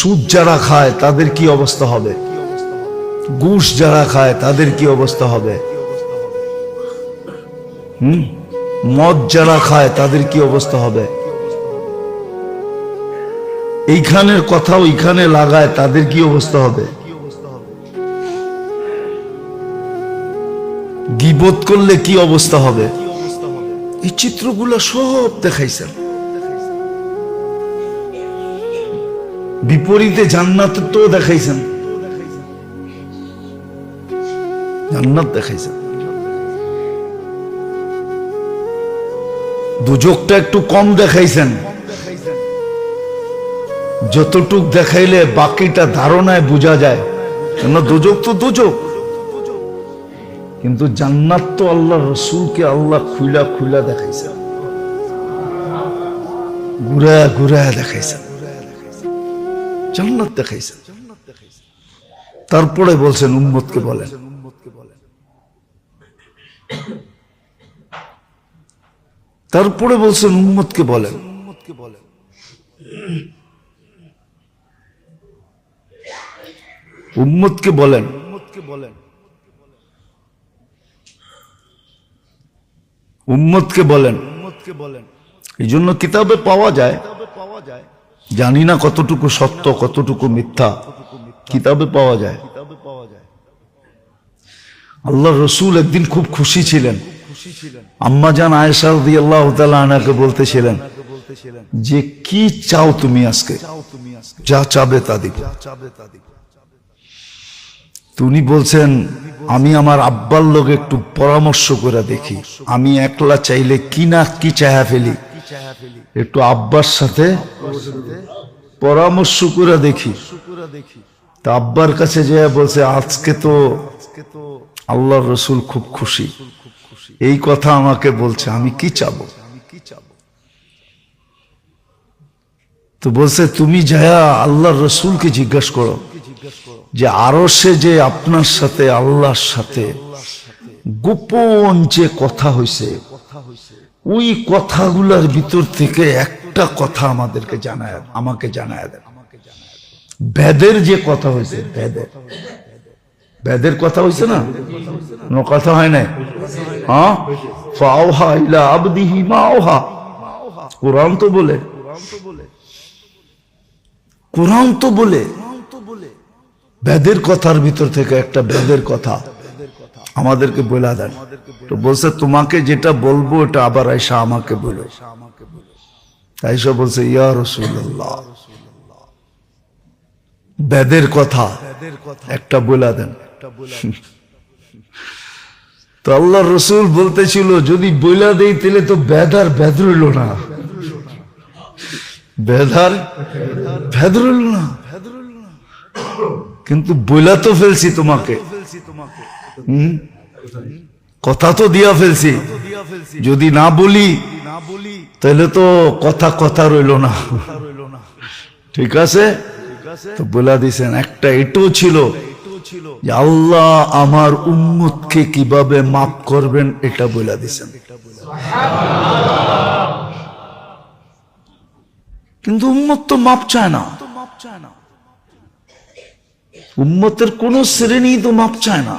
সুদ যারা খায় তাদের কি অবস্থা হবে, ঘুষ যারা খায় তাদের কি অবস্থা হবে, মদ যারা খায় তাদের কি অবস্থা হবে, এইখানের কথা ওইখানে লাগায় তাদের কি অবস্থা হবে, গীবত করলে কি অবস্থা হবে। এই চিত্রগুলো সব দেখাইছেন। বিপরীতে জান্নাত তো দেখাইছেন, জান্নাত দেখাইছেন। দুজকটা একটু কম দেখাইছেন, যতটুক দেখাইলে বাকিটা ধারণায় বোঝা যায়। কেন দুজক তো দুজক, কিন্তু জান্নাত তো আল্লাহ রসুলকে আল্লাহ খুইলা খুইলা দেখাইছে, ঘুরা ঘুরা দেখাইছে, জান্নাত দেখাইছে। তারপরে বলছেন উম্মতকে বলেন, তারপরে বলছেন উম্মতকে বলেন। উম্মতকে বলেন, উম্মতকে বলেন। এই জন্য কিতাবে পাওয়া যায়, জানি না কতটুকু সত্য কতটুকু মিথ্যা, কিতাবে পাওয়া যায়। আল্লাহ রসুল একদিন খুব খুশি ছিলেন। আম্মা জান আয়েশা রাদিয়াল্লাহু তাআলা আনহাকে বলতেছিলেন যে কি চাও তুমি আজকে, যা চাবে তা দিব। উনি বলছেন আমি আমার আব্বার লোক একটু পরামর্শ করে দেখি, আমি একলা চাইলে কি না কি চায়া ফেলি, একটু আব্বার সাথে পরামর্শ করে দেখি। তা আব্বার কাছে যেয়ে বলছে আজকে তো আল্লাহর রসুল খুব খুশি, এই কথা আমাকে বলছে, আমি কি চাবো। তো বলছে তুমি যায়া আল্লাহর রসুলকে জিজ্ঞাসা করো যে আরশে যে আপনার সাথে আল্লাহর সাথে গোপন যে কথা হয়েছে, ওই কথাগুলার ভিতর থেকে একটা কথা আমাদেরকে জানায়, আমাকে জানায় দেন। বেদের যে কথা হয়েছে, বেদের কথা হয়েছে না, কোনো কথা হয় না। হ্যাঁ, ফাওহা ইলা আবদিহি মা আওহা, কোরআন তো বলে, কোরআন তো বলে। বেদের কথার ভিতর থেকে একটা বেদের কথা আমাদেরকে বলা দেন। তো বলছে তোমাকে যেটা বলবো এটা আবার আয়েশা আমাকে বলো। আয়েশা বলছে ইয়া রাসূলুল্লাহ, বেদের কথা একটা বলা দেন। তো আল্লাহর রসুল বলতেছিল যদি বইলা দেই তাহলে তো বেদ আর বেদ রইল না, বেদ আর বেদ রইল না, কিন্তু বইলা তো ফেলছি তোমাকে, কথা তো দিয়া ফেলছি, যদি না বলি তাহলে তো কথা কথা রইল না। ঠিক আছে, তো বলা দিছেন একটা এটাও ছিল যে আল্লাহ আমার উম্মতকে কিভাবে মাফ করবেন এটা বলে দিছেন। কিন্তু উম্মত তো মাপ চায় না, উম্মতের কোন শ্রেণী তো মাপ চায় না।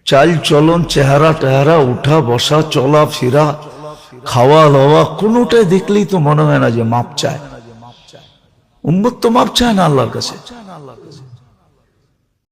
চাল চলন, চেহারা টেহারা, উঠা বসা, চলা ফেরা, খাওয়া দাওয়া, কোনোটাই দেখলেই তো মনে হয় না যে মাপ চায়। উম্মত তো মাপ চায় না আল্লাহর কাছে।